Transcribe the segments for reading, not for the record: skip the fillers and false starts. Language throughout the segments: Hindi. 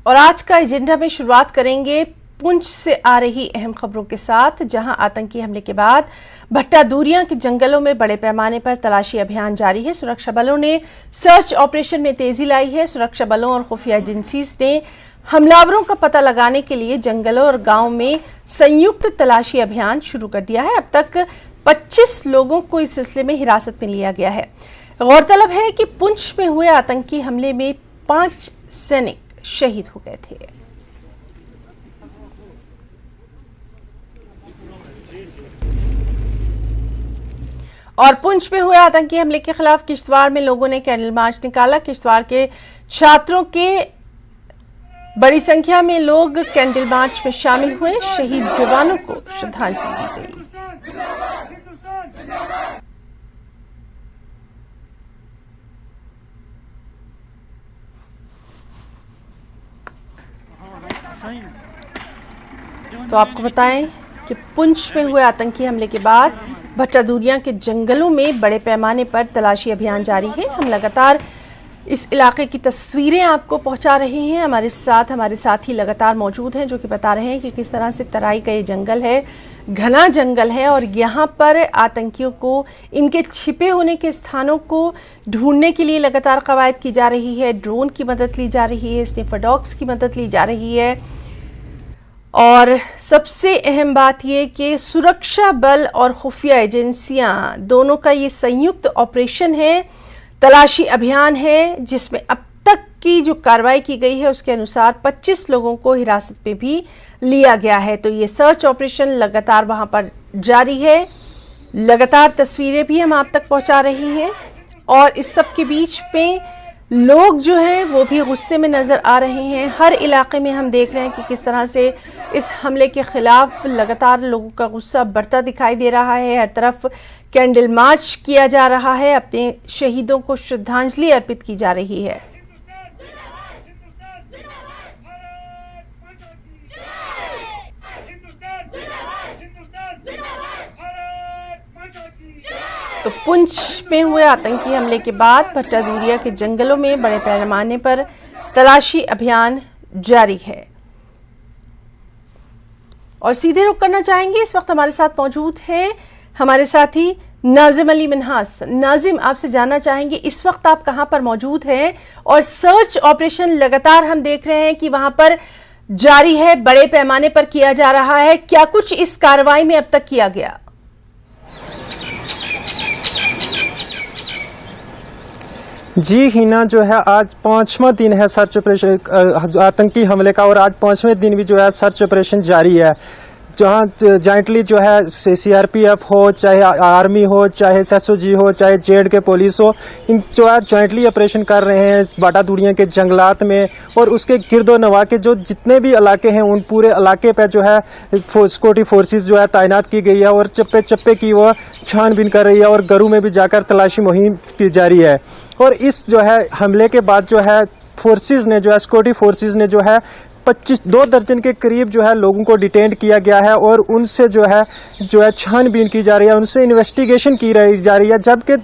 और आज का एजेंडा में शुरुआत करेंगे पुंछ से आ रही अहम खबरों के साथ, जहां आतंकी हमले के बाद भट्टा दूरियां के जंगलों में बड़े पैमाने पर तलाशी अभियान जारी है। सुरक्षा बलों ने सर्च ऑपरेशन में तेजी लाई है। सुरक्षा बलों और खुफिया एजेंसीज ने हमलावरों का पता लगाने के लिए जंगलों और गांव में संयुक्त तलाशी अभियान शुरू कर दिया है। अब तक 25 लोगों को इस सिलसिले में हिरासत में लिया गया है। गौरतलब है कि पुंछ में हुए आतंकी हमले में 5 सैनिक शहीद हो गए थे। और पुंछ में हुए आतंकी हमले के खिलाफ किश्तवाड़ में लोगों ने कैंडल मार्च निकाला। किश्तवाड़ के छात्रों के बड़ी संख्या में लोग कैंडल मार्च में शामिल हुए। शहीद जवानों को श्रद्धांजलि दी गई। तो आपको बताएं कि पुंछ में हुए आतंकी हमले के बाद भट्टा दूरियां के जंगलों में बड़े पैमाने पर तलाशी अभियान जारी है। हम लगातार इस इलाके की तस्वीरें आपको पहुंचा रहे हैं। हमारे साथी लगातार मौजूद हैं, जो कि बता रहे हैं कि किस तरह से तराई का ये जंगल है, घना जंगल है, और यहाँ पर आतंकियों को इनके छिपे होने के स्थानों को ढूंढने के लिए लगातार कवायद की जा रही है। ड्रोन की मदद ली जा रही है, स्निफर डॉग्स की मदद ली जा रही है, और सबसे अहम बात यह कि सुरक्षा बल और खुफिया एजेंसियां दोनों का ये संयुक्त ऑपरेशन है, तलाशी अभियान है, जिसमें अब तक की जो कार्रवाई की गई है उसके अनुसार 25 लोगों को हिरासत में भी लिया गया है। तो ये सर्च ऑपरेशन लगातार वहां पर जारी है। लगातार तस्वीरें भी हम आप तक पहुंचा रहे हैं, और इस सब के बीच में लोग जो हैं वो भी गुस्से में नजर आ रहे हैं। हर इलाके में हम देख रहे हैं कि किस तरह से इस हमले के खिलाफ लगातार लोगों का गुस्सा बढ़ता दिखाई दे रहा है। हर तरफ कैंडल मार्च किया जा रहा है, अपने शहीदों को श्रद्धांजलि अर्पित की जा रही है। तो पुंछ में हुए आतंकी हमले के बाद भट्टा दूरिया के जंगलों में बड़े पैमाने पर तलाशी अभियान जारी है। और सीधे रुख करना चाहेंगे, इस वक्त हमारे साथ मौजूद हैं हमारे साथी नाजिम अली मिन्हास। नाजिम, आपसे जानना चाहेंगे इस वक्त आप कहां पर मौजूद हैं, और सर्च ऑपरेशन लगातार हम देख रहे हैं कि वहां पर जारी है, बड़े पैमाने पर किया जा रहा है। क्या कुछ इस कार्रवाई में अब तक किया गया? जी हिना, जो है आज 5वां दिन है सर्च ऑपरेशन आतंकी हमले का, और आज 5वें दिन भी जो है सर्च ऑपरेशन जारी है, जहां जॉइंटली जो है सीआरपीएफ हो, चाहे आर्मी हो, चाहे एसओजी हो, चाहे जेड के पुलिस हो, इन जो है जॉइंटली ऑपरेशन कर रहे हैं भट्टा दूरियां के जंगलात में, और उसके गिरदो नवा के जो जितने भी इलाके हैं उन पूरे इलाके पे जो है सिक्योरिटी फोर्सेस जो है तैनात की गई है, और चप्पे चप्पे की वो छानबीन कर रही है, और घरों में भी जाकर तलाशी मुहिम की जा रही है। और इस जो है हमले के बाद जो है फोर्सेस ने जो है सिक्योरिटी फोर्सेस ने जो है 2 दर्जन के करीब जो है लोगों को डिटेन किया गया है, और उनसे जो है छानबीन की जा रही है, उनसे इन्वेस्टिगेशन की जा रही है। जबकि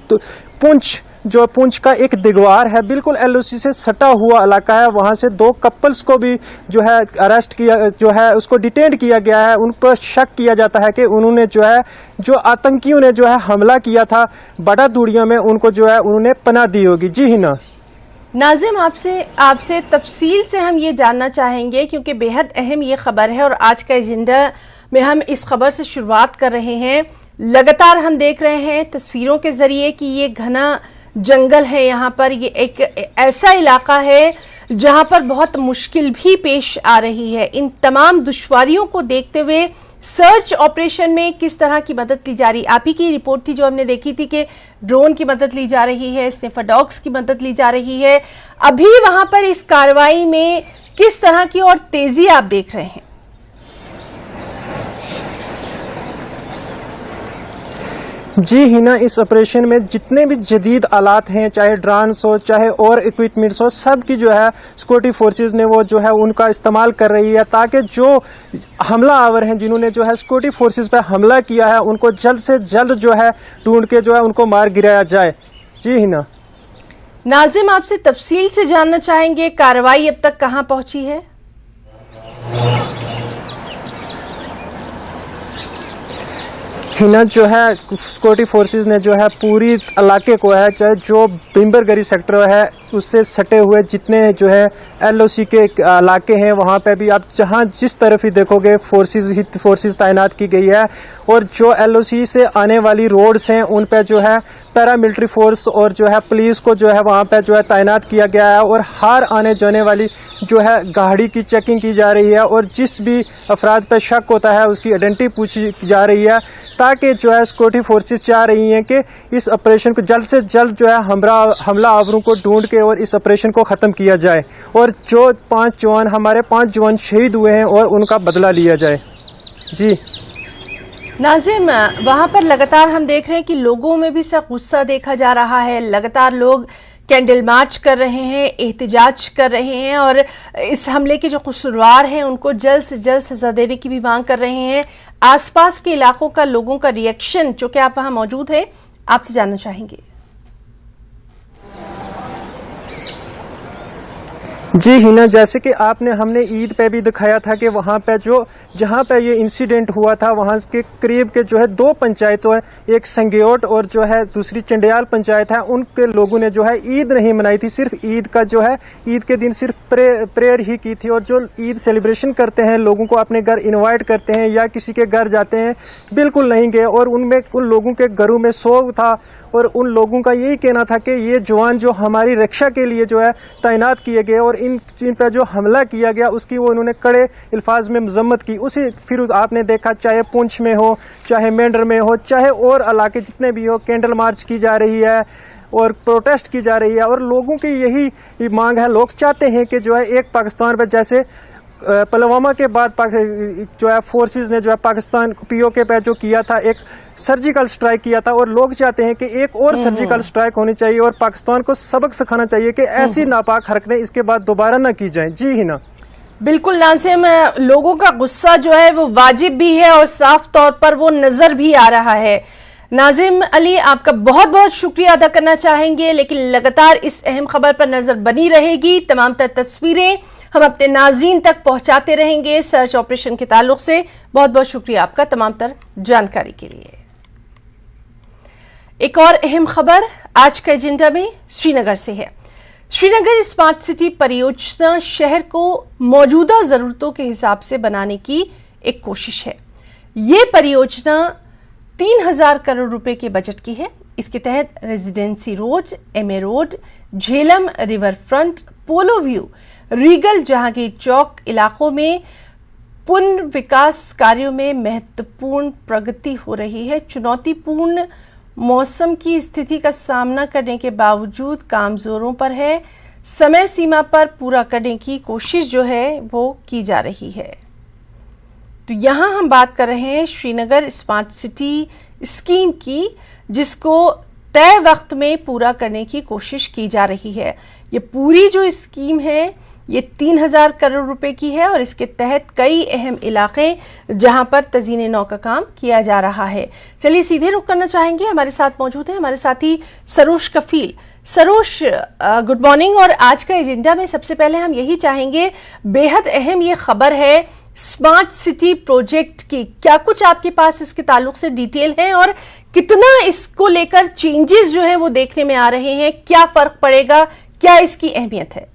पुंछ का एक दिगवार है, बिल्कुल एलओसी से सटा हुआ इलाका है, वहां से 2 कपल्स को भी जो है अरेस्ट किया, जो है उसको डिटेन किया गया है। उन पर शक किया जाता है कि उन्होंने जो आतंकियों ने जो है हमला किया था भट्टा दूरियां में, उनको जो है उन्होंने पनाह दी होगी। जी हिना। नाजिम, आपसे तफसील से हम ये जानना चाहेंगे, क्योंकि बेहद अहम ये खबर है और आज का एजेंडा में हम इस खबर से शुरुआत कर रहे हैं। लगातार हम देख रहे हैं तस्वीरों के जरिए कि ये घना जंगल है, यहाँ पर ये एक ऐसा इलाका है जहाँ पर बहुत मुश्किल भी पेश आ रही है। इन तमाम दुश्वारियों को देखते हुए सर्च ऑपरेशन में किस तरह की मदद ली जा रही? आप ही की रिपोर्ट थी जो हमने देखी थी कि ड्रोन की मदद ली जा रही है, स्निफर डॉग्स की मदद ली जा रही है। अभी वहां पर इस कार्रवाई में किस तरह की और तेजी आप देख रहे हैं? जी हिना, इस ऑपरेशन में जितने भी जदीद आलात हैं, चाहे ड्रोन्स हो, चाहे और इक्विपमेंट्स हो, सब की जो है सिक्योरिटी फोर्सेस ने वो जो है उनका इस्तेमाल कर रही है, ताकि जो हमला आवर हैं जिन्होंने जो है सिक्योरिटी फोर्सेस पे हमला किया है उनको जल्द से जल्द जो है ढूंढ के जो है उनको मार गिराया जाए। जी हिना। नाजिम, आपसे तफसील से जानना चाहेंगे कार्रवाई अब तक कहां पहुंची है? हिना जो है सिक्योरिटी फोर्सेस ने जो है पूरी इलाके को है, चाहे जो बिम्बरगरी सेक्टर है उससे सटे हुए जितने जो है एलओसी के इलाके हैं वहाँ पे भी आप जहाँ जिस तरफ ही देखोगे फोर्सेस तैनात की गई है। और जो एलओसी से आने वाली रोड्स हैं उन पे जो है पैरामिलिट्री फोर्स और जो है पुलिस को जो है वहाँ पे जो है तैनात किया गया है। और हर आने जाने वाली जो है गाड़ी की चेकिंग की जा रही है और जिस भी अफराद पर शक होता है उसकी आइडेंटिटी पूछी जा रही है, ताकि जो है सिक्योरिटी फोर्सेस चाह रही हैं कि इस ऑपरेशन को जल्द से जल्द जो है हमला आवरों को ढूंढ के और इस ऑपरेशन को ख़त्म किया जाए और जो हमारे 5 जवान शहीद हुए हैं और उनका बदला लिया जाए। जी नाजिम, वहाँ पर लगातार हम देख रहे हैं कि लोगों में भी सख्त गुस्सा देखा जा रहा है। लगातार लोग कैंडल मार्च कर रहे हैं, एहतजाज कर रहे हैं और इस हमले के जो कसूरवार हैं उनको जल्द से जल्द सजा देने की भी मांग कर रहे हैं। आसपास के इलाकों का लोगों का रिएक्शन, चूंकि आप वहां मौजूद हैं, आपसे जानना चाहेंगे। जी हिना, जैसे कि हमने ईद पे भी दिखाया था कि वहाँ पे जहाँ पे ये इंसिडेंट हुआ था वहाँ के करीब के जो है 2 पंचायतों है, एक संगेओट और जो है दूसरी चंडियाल पंचायत है, उनके लोगों ने जो है ईद नहीं मनाई थी। सिर्फ ईद का जो है ईद के दिन सिर्फ प्रेयर ही की थी। और जो ईद सेलिब्रेशन करते हैं, लोगों को अपने घर इन्वाइट करते हैं या किसी के घर जाते हैं, बिल्कुल नहीं गए। और उन लोगों के घरों में शोक था और उन लोगों का यही कहना था कि ये जवान जो हमारी रक्षा के लिए जो है तैनात किए गए और इन पर जो हमला किया गया उसकी वो उन्होंने कड़े अल्फाज में मजम्मत की। फिर आपने देखा चाहे पुंछ में हो, चाहे मेंढर में हो, चाहे और इलाके जितने भी हो, कैंडल मार्च की जा रही है और प्रोटेस्ट की जा रही है। और लोगों की यही मांग है, लोग चाहते हैं कि जो है एक पाकिस्तान पर, जैसे पुलवामा के बाद जो है फोर्सेस ने जो है पाकिस्तान पीओके पे जो किया था, एक सर्जिकल स्ट्राइक किया था और लोग चाहते हैं कि एक और सर्जिकल स्ट्राइक होनी चाहिए और पाकिस्तान को सबक सिखाना चाहिए कि ऐसी नापाक हरकतें इसके बाद दोबारा ना की जाएं। जी हिना, बिल्कुल नाज़िम, लोगों का गुस्सा जो है वो वाजिब भी है और साफ तौर पर वो नजर भी आ रहा है। नाज़िम अली, आपका बहुत बहुत शुक्रिया अदा करना चाहेंगे, लेकिन लगातार इस अहम खबर पर नजर बनी रहेगी। तमाम तर तस्वीरें हम अपने नाज़रीन तक पहुंचाते रहेंगे सर्च ऑपरेशन के ताल्लुक से। बहुत बहुत शुक्रिया आपका तमाम तर जानकारी के लिए। एक और अहम खबर आज का एजेंडा में श्रीनगर से है। श्रीनगर स्मार्ट सिटी परियोजना शहर को मौजूदा जरूरतों के हिसाब से बनाने की एक कोशिश है। ये परियोजना 3000 करोड़ रुपए के बजट की है। इसके तहत Residency Road, MA Road, Jhelum river front, polo view, regal Jahangir Chowk इलाकों में पुनर्विकास कार्यों में महत्वपूर्ण प्रगति हो रही है। चुनौतीपूर्ण मौसम की स्थिति का सामना करने के बावजूद काम जोरों पर है। समय सीमा पर पूरा करने की कोशिश जो है वो की जा रही है। तो यहाँ हम बात कर रहे हैं श्रीनगर स्मार्ट सिटी स्कीम की, जिसको तय वक्त में पूरा करने की कोशिश की जा रही है। ये पूरी जो स्कीम है ये 3000 करोड़ रुपए की है और इसके तहत कई अहम इलाके जहां पर तज़ीने नौ का काम किया जा रहा है। चलिए सीधे रुख करना चाहेंगे, हमारे साथ मौजूद है हमारे साथी सरोश कफील। Sarosh, good morning. और आज का एजेंडा में सबसे पहले हम यही चाहेंगे, बेहद अहम ये खबर है स्मार्ट सिटी प्रोजेक्ट की, क्या कुछ आपके पास इसके ताल्लुक से डिटेल है और कितना इसको लेकर चेंजेस जो है वो देखने में आ रहे हैं, क्या फर्क पड़ेगा, क्या इसकी अहमियत है?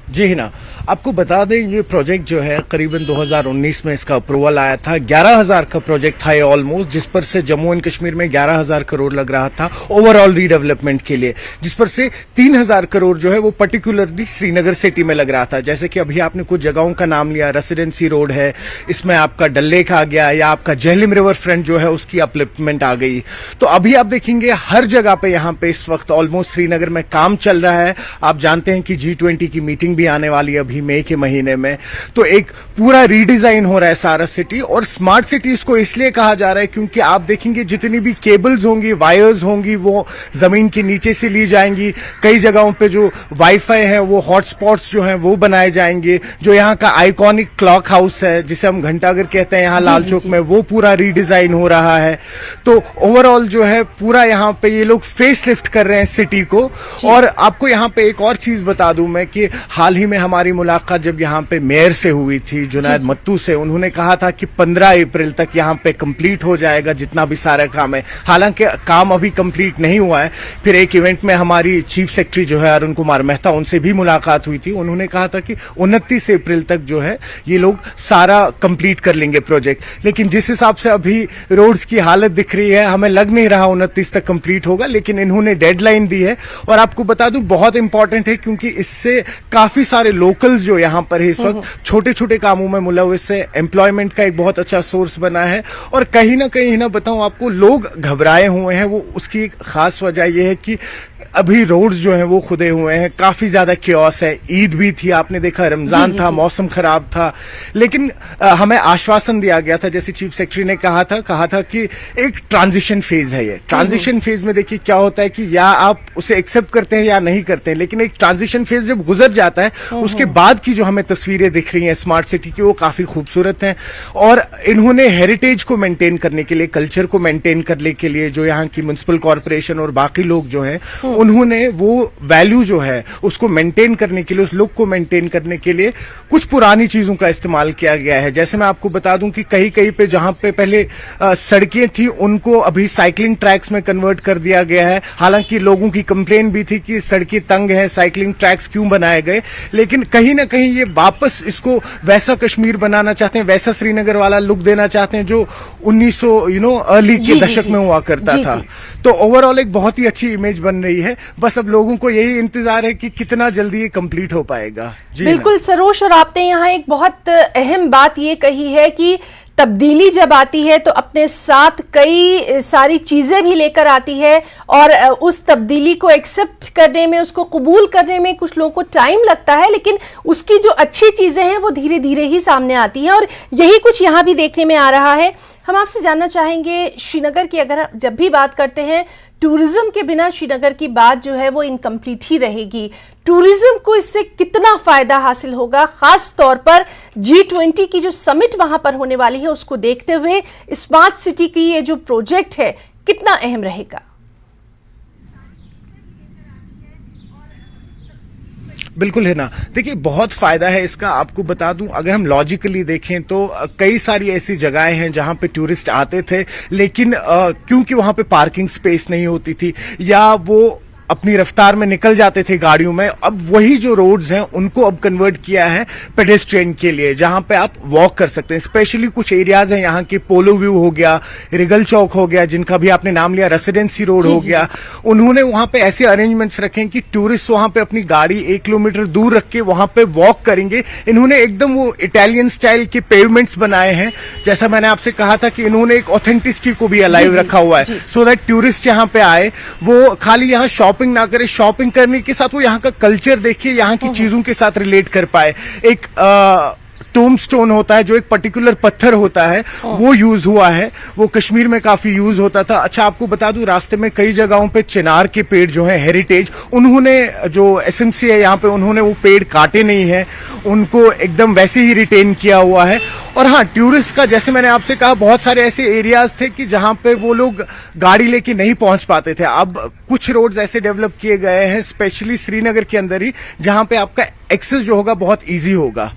जी हिना, आपको बता दें ये प्रोजेक्ट जो है करीबन 2019 में इसका अप्रूवल आया था। 11000 का प्रोजेक्ट था ये ऑलमोस्ट, जिस पर से जम्मू एंड कश्मीर में 11000 करोड़ लग रहा था ओवरऑल रीडेवलपमेंट के लिए, जिस पर से 3000 करोड़ जो है वो पर्टिकुलरली श्रीनगर सिटी में लग रहा था। जैसे कि अभी आपने कुछ जगहों का नाम लिया, रेसिडेंसी रोड है, इसमें आपका डल लेक आ गया, या आपका झेलम रिवर फ्रंट जो है उसकी अपलिफ्टमेंट आ गई। तो अभी आप देखेंगे हर जगह पे यहाँ पे इस वक्त ऑलमोस्ट श्रीनगर में काम चल रहा है। आप जानते हैं कि G20 की मीटिंग भी आने वाली है अभी मई के महीने में, तो एक पूरा रीडिजाइन हो रहा है सारा सिटी। और स्मार्ट सिटी इसको इसलिए कहा जा रहा है क्योंकि आप देखेंगे जितनी भी केबल्स होंगी, वायर्स होंगी, वो जमीन के नीचे से ली जाएंगी। कई जगहों पे जो वाईफाई है वो हॉटस्पॉट्स जो हैं वो बनाए जाएंगे। जो यहाँ का आइकॉनिक क्लॉक हाउस है जिसे हम घंटाघर कहते हैं यहाँ लाल चौक में, वो पूरा रीडिजाइन हो रहा है। तो ओवरऑल जो है पूरा यहाँ पे ये लोग फेस लिफ्ट कर रहे हैं सिटी को। और आपको यहाँ पे एक और चीज बता दूं मैं कि हाल ही में हमारी मुलाकात जब यहाँ पे मेयर से हुई थी जुनैद मत्तू से, उन्होंने कहा था कि 15 अप्रैल तक यहाँ पे कंप्लीट हो जाएगा जितना भी सारा काम है। हालांकि काम अभी कंप्लीट नहीं हुआ है। फिर एक इवेंट में हमारी चीफ सेक्रेटरी जो है अरुण कुमार मेहता, उनसे भी मुलाकात हुई थी। उन्होंने कहा था कि 29 अप्रैल तक जो है ये लोग सारा कंप्लीट कर लेंगे प्रोजेक्ट। लेकिन जिस हिसाब से अभी रोड्स की हालत दिख रही है, हमें लग नहीं रहा 29 तक कंप्लीट होगा, लेकिन इन्होंने डेडलाइन दी है। और आपको बता दूं बहुत इंपॉर्टेंट है, क्योंकि इससे काफी सारे लोकल्स जो यहाँ पर है इस वक्त छोटे छोटे कामों में मुलव्वस है, एम्प्लॉयमेंट का एक बहुत अच्छा सोर्स बना है। और कहीं ना बताऊं आपको, लोग घबराए हुए हैं। वो उसकी एक खास वजह यह है कि अभी रोड्स जो हैं वो खुदे हुए हैं, काफी ज्यादा क्योस है। ईद भी थी, आपने देखा, रमजान था, मौसम खराब था, लेकिन हमें आश्वासन दिया गया था, जैसे चीफ सेक्रेटरी ने कहा था कि एक ट्रांजिशन फेज है। ये ट्रांजिशन फेज में देखिए क्या होता है कि या आप उसे एक्सेप्ट करते हैं या नहीं करते हैं, लेकिन एक ट्रांजिशन फेज जब गुजर जाता है उसके बाद की जो हमें तस्वीरें दिख रही हैं स्मार्ट सिटी की, वो काफी खूबसूरत हैं। और इन्होंने हेरिटेज को मेंटेन करने के लिए, कल्चर को मेंटेन करने के लिए, जो यहाँ की म्युनिसिपल कॉर्पोरेशन और बाकी लोग जो हैं उन्होंने वो वैल्यू जो है उसको मेंटेन करने के लिए, उस लुक को मेंटेन करने के लिए कुछ पुरानी चीजों का इस्तेमाल किया गया है। जैसे मैं आपको बता दूं कि कहीं कहीं पे जहां पे पहले सड़कें थी उनको अभी साइकिलिंग ट्रैक्स में कन्वर्ट कर दिया गया है। हालांकि लोगों की कंप्लेन भी थी कि सड़कें तंग है, साइकिलिंग ट्रैक्स क्यों बनाए गए, लेकिन कहीं ना कहीं ये वापस इसको वैसा कश्मीर बनाना चाहते हैं, वैसा श्रीनगर वाला लुक देना चाहते हैं जो 1900 अर्ली के दशक में हुआ करता था। तो ओवरऑल एक बहुत ही अच्छी इमेज बन रही है। बस अब लोगों को यही इंतजार है कि कितना जल्दी ये कंप्लीट हो पाएगा। जी बिल्कुल सरोज, और आपने यहाँ एक बहुत अहम बात ये कही है कि तब्दीली जब आती है तो अपने साथ कई सारी चीजें भी लेकर आती है, और उस तब्दीली को एक्सेप्ट करने में, उसको कबूल करने में कुछ लोगों को टाइम लगता है, लेकिन उसकी जो अच्छी चीजें हैं वो धीरे धीरे ही सामने आती हैं, और यही कुछ यहाँ भी देखने में आ रहा है। हम आपसे जानना चाहेंगे, श्रीनगर की अगर जब भी बात करते हैं, टूरिज्म के बिना श्रीनगर की बात जो है वो इनकम्प्लीट ही रहेगी। टूरिज्म को इससे कितना फायदा हासिल होगा, खास तौर पर G20 की जो समिट वहां पर होने वाली है उसको देखते हुए स्मार्ट सिटी की ये जो प्रोजेक्ट है कितना अहम रहेगा? बिल्कुल है ना। देखिए बहुत फायदा है इसका। आपको बता दूं, अगर हम लॉजिकली देखें तो कई सारी ऐसी जगहें हैं जहां पे टूरिस्ट आते थे, लेकिन क्योंकि वहां पे पार्किंग स्पेस नहीं होती थी या वो अपनी रफ्तार में निकल जाते थे गाड़ियों में, अब वही जो रोड्स हैं उनको अब कन्वर्ट किया है पेडेस्ट्रियन के लिए, जहां पे आप वॉक कर सकते हैं। स्पेशली कुछ एरियाज हैं यहाँ के, पोलो व्यू हो गया, रिगल चौक हो गया, जिनका भी आपने नाम लिया, रेसिडेंसी रोड हो गया, उन्होंने वहां पे ऐसे अरेंजमेंट्स रखे हैं कि टूरिस्ट वहां पे अपनी गाड़ी 1 किलोमीटर दूर रख के वहां पे वॉक करेंगे। इन्होंने एकदम वो इटालियन स्टाइल के पेवमेंट्स बनाए हैं। जैसा मैंने आपसे कहा था कि इन्होंने एक ऑथेंटिसिटी को भी अलाइव रखा हुआ है, सो दैट टूरिस्ट यहाँ पे आए, वो खाली यहाँ शॉपिंग ना करे, शॉपिंग करने के साथ वो यहाँ का कल्चर देखिए, यहाँ की चीजों के साथ रिलेट कर पाए। एक टोमस्टोन होता है जो एक पर्टिकुलर पत्थर होता है, वो यूज हुआ है, वो कश्मीर में काफी यूज होता था। अच्छा आपको बता दूं, रास्ते में कई जगहों पे चिनार के पेड़ जो है हेरिटेज, उन्होंने जो एसएमसी है यहाँ पे, उन्होंने वो पेड़ काटे नहीं है, उनको एकदम वैसे ही रिटेन किया हुआ है। और हाँ, टूरिस्ट का जैसे मैंने आपसे कहा, बहुत सारे ऐसे एरियाज थे कि जहां पे वो लोग गाड़ी लेके नहीं पहुंच पाते थे। अब कुछ रोड्स ऐसे डेवलप किए गए हैं, स्पेशली श्रीनगर के अंदर ही, जहां पे आपका एक्सेस जो होगा बहुत इजी होगा।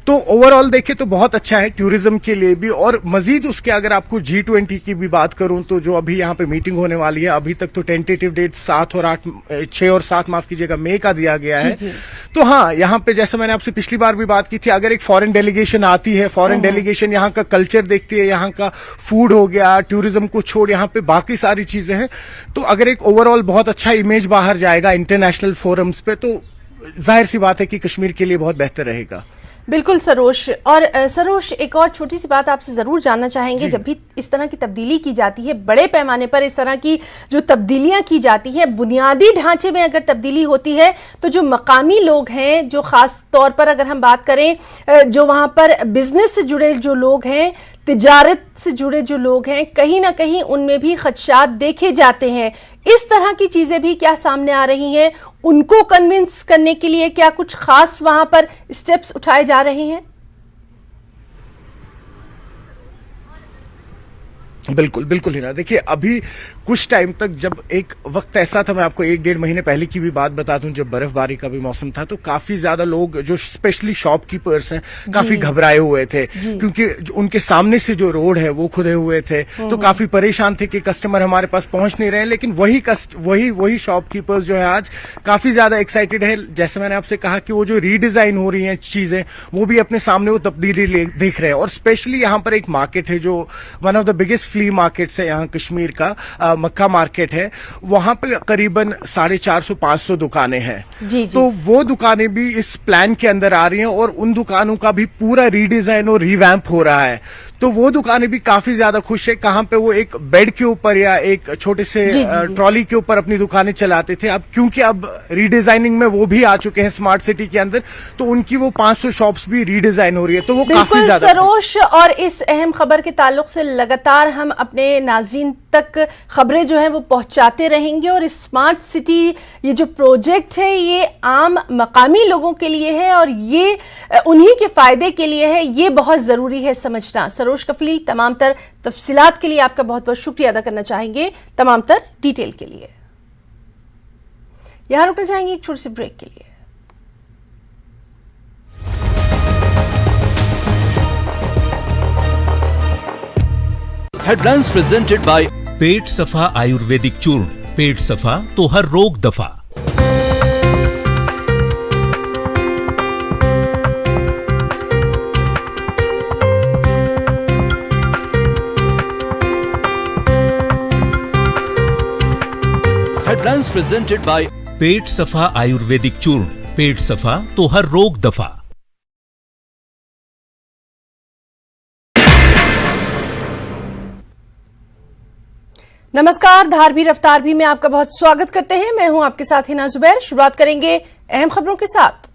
तो ओवरऑल देखें तो बहुत अच्छा है टूरिज्म के लिए भी। और मजीद उसके अगर आपको G20 की भी बात करूं तो जो अभी यहाँ पे मीटिंग होने वाली है, अभी तक तो टेंटेटिव डेट 6 और 7 माफ कीजिएगा मई का दिया गया है। तो हाँ, यहाँ पे जैसे मैंने आपसे पिछली बार भी बात की थी, अगर एक फॉरेन डेलीगेशन आती है, फॉरेन डेलीगेशन यहाँ का कल्चर देखती है, यहाँ का फूड हो गया, टूरिज्म को छोड़ यहाँ पे बाकी सारी चीजें हैं, तो अगर एक ओवरऑल बहुत अच्छा इमेज बाहर जाएगा इंटरनेशनल फोरम्स पे, तो जाहिर सी बात है कि कश्मीर के लिए बहुत बेहतर रहेगा। बिल्कुल सरोज। और सरोज, एक और छोटी सी बात आपसे जरूर जानना चाहेंगे, जब भी इस तरह की तब्दीली की जाती है, बड़े पैमाने पर इस तरह की जो तब्दीलियां की जाती हैं, बुनियादी ढांचे में अगर तब्दीली होती है, तो जो मकामी लोग हैं, जो खास तौर पर अगर हम बात करें, जो वहां पर बिजनेस से जुड़े जो लोग हैं, तिजारत से जुड़े जो लोग हैं, कहीं ना कहीं उनमें भी खदशात देखे जाते हैं। इस तरह की चीजें भी क्या सामने आ रही हैं? उनको कन्विंस करने के लिए क्या कुछ खास वहां पर स्टेप्स उठाए जा रहे हैं? बिल्कुल बिल्कुल ही ना। देखिए अभी कुछ टाइम तक, जब एक वक्त ऐसा था, मैं आपको 1-1.5 महीने पहले की भी बात बता दूं, जब बर्फबारी का भी मौसम था, तो काफी ज्यादा लोग जो स्पेशली शॉपकीपर्स हैं काफी घबराए हुए थे, क्योंकि उनके सामने से जो रोड है वो खुदे हुए थे, तो काफी परेशान थे कि कस्टमर हमारे पास पहुंच नहीं रहे। लेकिन वही शॉपकीपर्स जो है आज काफी ज्यादा एक्साइटेड है। जैसे मैंने आपसे कहा कि वो जो रीडिजाइन हो रही है चीजें, वो भी अपने सामने वो तब्दीली देख रहे हैं। और स्पेशली यहाँ पर एक मार्केट है जो one of the biggest flea markets है यहाँ कश्मीर का, मक्का मार्केट है। वहां पे करीबन 450-500 दुकानें हैं। जी। तो वो दुकानें भी इस प्लान के अंदर आ रही हैं और उन दुकानों का भी पूरा रीडिजाइन और रिवैम्प हो रहा है। तो वो दुकानें भी काफी ज्यादा खुश है। कहां पे वो एक बेड के ऊपर या एक छोटे से ट्रॉली के ऊपर अपनी दुकानें चलाते थे, अब क्योंकि अब रीडिजाइनिंग में वो भी आ चुके हैं स्मार्ट सिटी के अंदर, तो उनकी वो 500 शॉप्स भी रीडिजाइन हो रही है। तो वो काफी ज्यादा सरोश, और इस अहम खबर के ताल्लुक से लगातार हम अपने नाजरीन तक खबरें जो हैं वो पहुंचाते रहेंगे। और स्मार्ट सिटी ये जो प्रोजेक्ट है ये आम मकामी लोगों के लिए है और ये उन्हीं के फायदे के लिए है, ये बहुत जरूरी है समझना। सरोज कफील, तमाम तर तफसीलात के लिए आपका बहुत बहुत शुक्रिया अदा करना चाहेंगे, तमाम तर डिटेल के लिए। यहां रुकना चाहेंगे एक छोटे से ब्रेक के लिए। हेडलाइंस प्रेजेंटेड बाय पेट सफा आयुर्वेदिक चूर्ण। पेट सफा तो हर रोग दफा। हेडलाइंस प्रेजेंटेड बाय पेट सफा आयुर्वेदिक चूर्ण। पेट सफा तो हर रोग दफा। नमस्कार, धार भी रफ्तार भी में आपका बहुत स्वागत करते हैं। मैं हूं आपके साथ हिना जुबैर। शुरुआत करेंगे अहम खबरों के साथ।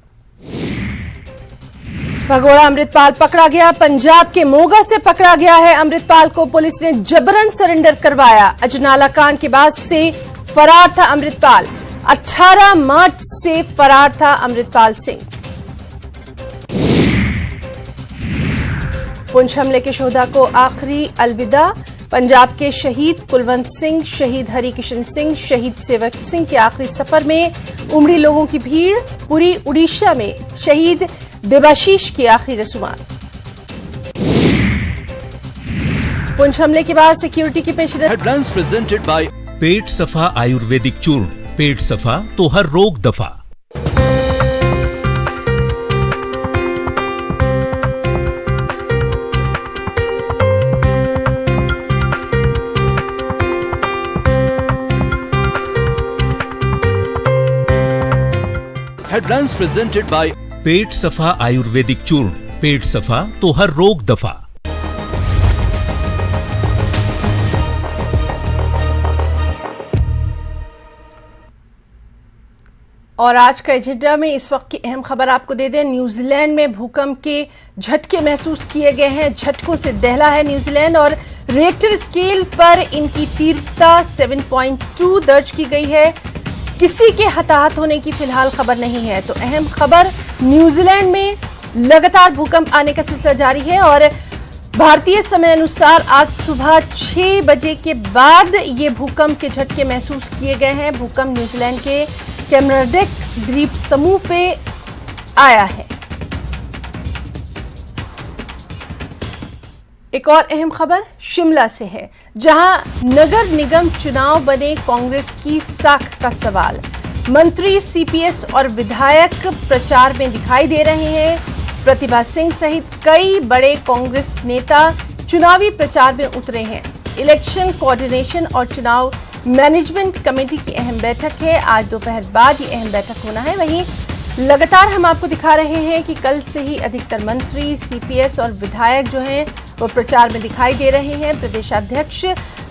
भगोड़ा अमृतपाल पकड़ा गया। पंजाब के मोगा से पकड़ा गया है अमृतपाल को पुलिस ने जबरन सरेंडर करवाया। अजनाला कांड के बाद से फरार था अमृतपाल। 18 मार्च से फरार था अमृतपाल सिंह। पुंछ हमले के शोधा को आखिरी अलविदा। पंजाब के शहीद कुलवंत सिंह, शहीद हरिकिशन सिंह, शहीद सेवक सिंह के आखिरी सफर में उमड़ी लोगों की भीड़। पूरी उड़ीसा में शहीद देबाशीष की आखिरी रसूमात। पुंछ हमले के बाद सिक्योरिटी की पेशरफ। हेडलाइंस प्रेजेंटेड बाय पेट सफा आयुर्वेदिक चूर्ण। पेट सफा तो हर रोग दफा। हेडलाइंस प्रेजेंटेड बाय पेट सफा आयुर्वेदिक चूर्ण। पेट सफा तो हर रोग दफा। और आज का एजेंडा में इस वक्त की अहम खबर आपको दे दें। न्यूजीलैंड में भूकंप के झटके महसूस किए गए हैं। झटकों से दहला है न्यूजीलैंड और रिएक्टर स्केल पर इनकी तीव्रता 7.2 दर्ज की गई है। किसी के हताहत होने की फिलहाल खबर नहीं है। तो अहम खबर, न्यूजीलैंड में लगातार भूकंप आने का सिलसिला जारी है और भारतीय समय अनुसार आज सुबह 6 बजे के बाद ये भूकंप के झटके महसूस किए गए हैं। भूकंप न्यूजीलैंड के कैमराडेक द्वीप समूह पे आया है। एक और अहम खबर शिमला से है, जहां नगर निगम चुनाव बने कांग्रेस की साख का सवाल। मंत्री, सीपीएस और विधायक प्रचार में दिखाई दे रहे हैं। प्रतिभा सिंह सहित कई बड़े कांग्रेस नेता चुनावी प्रचार में उतरे हैं। इलेक्शन कोऑर्डिनेशन और चुनाव मैनेजमेंट कमेटी की अहम बैठक है। आज दोपहर बाद ये अहम बैठक होना है। वहीं लगातार हम आपको दिखा रहे हैं कि कल से ही अधिकतर मंत्री, सीपीएस और विधायक जो हैं वो प्रचार में दिखाई दे रहे हैं। प्रदेशाध्यक्ष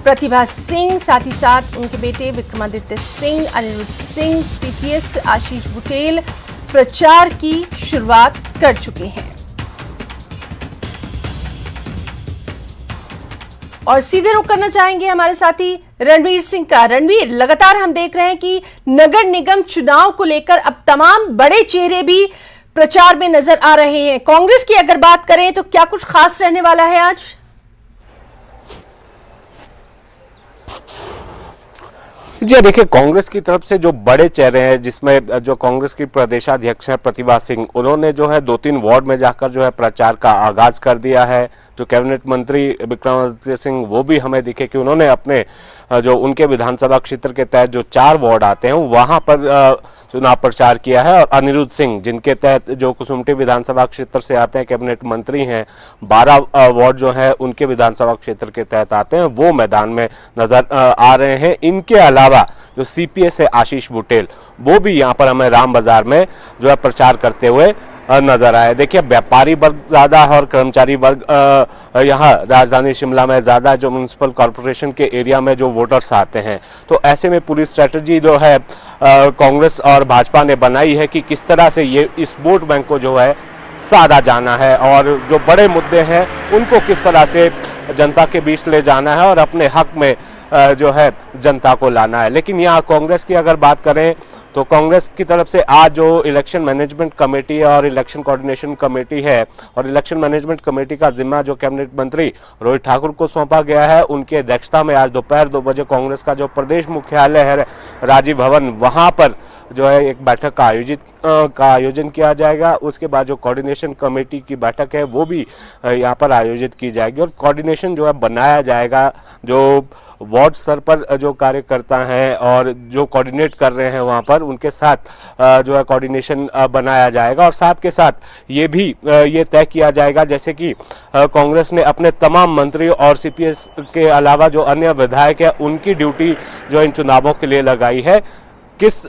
प्रतिभा सिंह, साथ ही साथ उनके बेटे विक्रमादित्य सिंह, अनिरुद्ध सिंह, सीपीएस आशीष बुटेल प्रचार की शुरुआत कर चुके हैं। और सीधे रुख करना चाहेंगे हमारे साथी रणवीर सिंह का। रणवीर, लगातार हम देख रहे हैं कि नगर निगम चुनाव को लेकर अब तमाम बड़े चेहरे भी प्रचार में नजर आ रहे हैं। कांग्रेस की अगर बात करें तो क्या कुछ खास रहने वाला है आज? जी देखिए, कांग्रेस की तरफ से जो बड़े चेहरे हैं, जिसमें जो कांग्रेस की प्रदेशाध्यक्ष हैं प्रतिभा सिंह, उन्होंने जो है 2-3 वार्ड में जाकर जो है प्रचार का आगाज कर दिया है। जो कैबिनेट मंत्री विक्रमादित्य सिंह, वो भी हमें दिखे कि उन्होंने अपने जो उनके विधानसभा क्षेत्र के तहत जो 4 वार्ड आते हैं वहां पर चुनाव प्रचार किया है। और अनिरुद्ध सिंह, जिनके तहत जो कुसुम्पटी विधानसभा क्षेत्र से आते हैं, कैबिनेट मंत्री हैं, 12 वार्ड जो है उनके विधानसभा क्षेत्र के तहत आते हैं, वो मैदान में नजर आ रहे हैं। इनके अलावा जो सीपीएस है आशीष बुटेल, वो भी यहाँ पर हमें राम बाजार में जो है प्रचार करते हुए नजर आए। देखिए, व्यापारी वर्ग ज्यादा है और कर्मचारी वर्ग यहाँ राजधानी शिमला में ज्यादा, जो म्युनिसिपल कॉर्पोरेशन के एरिया में जो वोटर्स आते हैं। तो ऐसे में पूरी स्ट्रेटजी जो है कांग्रेस और भाजपा ने बनाई है कि किस तरह से ये इस वोट बैंक को जो है साधा जाना है और जो बड़े मुद्दे हैं उनको किस तरह से जनता के बीच ले जाना है और अपने हक में जो है जनता को लाना है। लेकिन यहाँ कांग्रेस की अगर बात करें तो कांग्रेस की तरफ से आज जो इलेक्शन मैनेजमेंट कमेटी और इलेक्शन कोऑर्डिनेशन कमेटी है, और इलेक्शन मैनेजमेंट कमेटी का जिम्मा जो कैबिनेट मंत्री रोहित ठाकुर को सौंपा गया है, उनकी अध्यक्षता में आज दोपहर 2 बजे कांग्रेस का जो प्रदेश मुख्यालय है राजीव भवन, वहां पर जो है एक बैठक का आयोजन किया जाएगा। उसके बाद जो कोऑर्डिनेशन कमेटी की बैठक है वो भी यहाँ पर आयोजित की जाएगी और कोऑर्डिनेशन जो है बनाया जाएगा। जो वार्ड स्तर पर जो कार्यकर्ता हैं और जो कोऑर्डिनेट कर रहे हैं वहां पर, उनके साथ जो है कोऑर्डिनेशन बनाया जाएगा। और साथ के साथ ये भी ये तय किया जाएगा, जैसे कि कांग्रेस ने अपने तमाम मंत्री और सीपीएस के अलावा जो अन्य विधायक है उनकी ड्यूटी जो इन चुनावों के लिए लगाई है, किस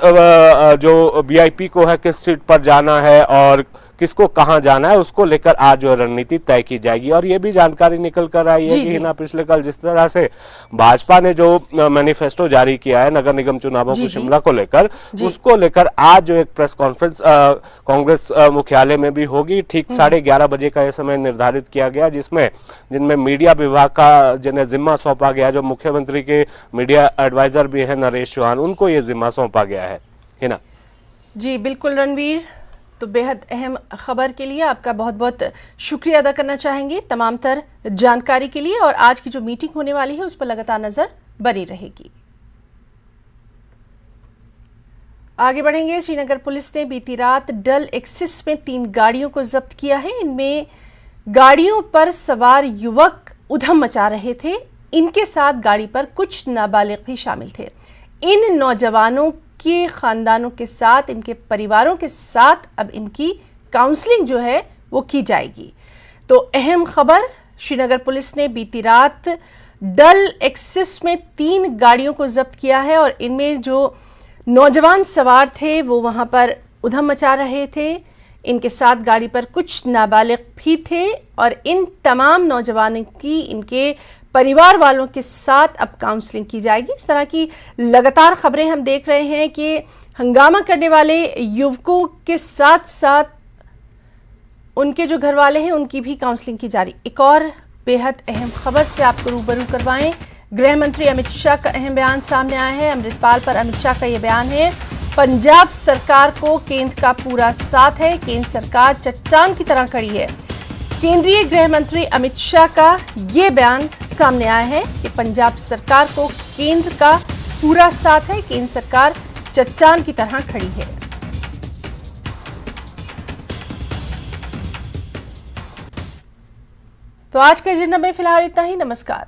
जो वीआईपी को है किस सीट पर जाना है और किसको कहां जाना है, उसको लेकर आज जो रणनीति तय की जाएगी। और ये भी जानकारी निकल कर आई है कि ना पिछले कल जिस तरह से भाजपा ने जो मैनिफेस्टो जारी किया है नगर निगम चुनावों को शिमला को लेकर, उसको लेकर आज जो एक प्रेस कॉन्फ्रेंस कांग्रेस मुख्यालय में भी होगी। ठीक 11:30 बजे का यह समय निर्धारित किया गया, जिनमें मीडिया विभाग का जिन्हें जिम्मा सौंपा गया, जो मुख्यमंत्री के मीडिया एडवाइजर भी है नरेश चौहान, उनको ये जिम्मा सौंपा गया है ना। जी बिल्कुल रणवीर, तो बेहद अहम खबर के लिए आपका बहुत बहुत शुक्रिया अदा करना चाहेंगे तमाम तर जानकारी के लिए। और आज की जो मीटिंग होने वाली है उस पर लगातार नजर बनी रहेगी। आगे बढ़ेंगे। श्रीनगर पुलिस ने बीती रात डल एक्सिस में 3 गाड़ियों को जब्त किया है। इनमें गाड़ियों पर सवार युवक उधम मचा रहे थे। इनके साथ गाड़ी पर कुछ नाबालिग भी शामिल थे। इन नौजवानों के खानदानों के साथ, इनके परिवारों के साथ अब इनकी काउंसलिंग जो है वो की जाएगी। तो अहम खबर, श्रीनगर पुलिस ने बीती रात डल एक्सिस में 3 गाड़ियों को जब्त किया है और इनमें जो नौजवान सवार थे वो वहां पर उधम मचा रहे थे। इनके साथ गाड़ी पर कुछ नाबालिग भी थे और इन तमाम नौजवानों की इनके परिवार वालों के साथ अब काउंसलिंग की जाएगी। इस तरह की लगातार खबरें हम देख रहे हैं कि हंगामा करने वाले युवकों के साथ साथ उनके जो घर वाले हैं उनकी भी काउंसलिंग की जा रही। एक और बेहद अहम खबर से आपको रूबरू करवाएं। गृह मंत्री अमित शाह का अहम बयान सामने आया है। अमृतपाल पर अमित शाह का यह बयान है, पंजाब सरकार को केंद्र का पूरा साथ है, केंद्र सरकार चट्टान की तरह खड़ी है। केंद्रीय गृह मंत्री अमित शाह का ये बयान सामने आया है कि पंजाब सरकार को केंद्र का पूरा साथ है, केंद्र सरकार चट्टान की तरह खड़ी है। तो आज के एजेंडा में फिलहाल इतना ही। नमस्कार।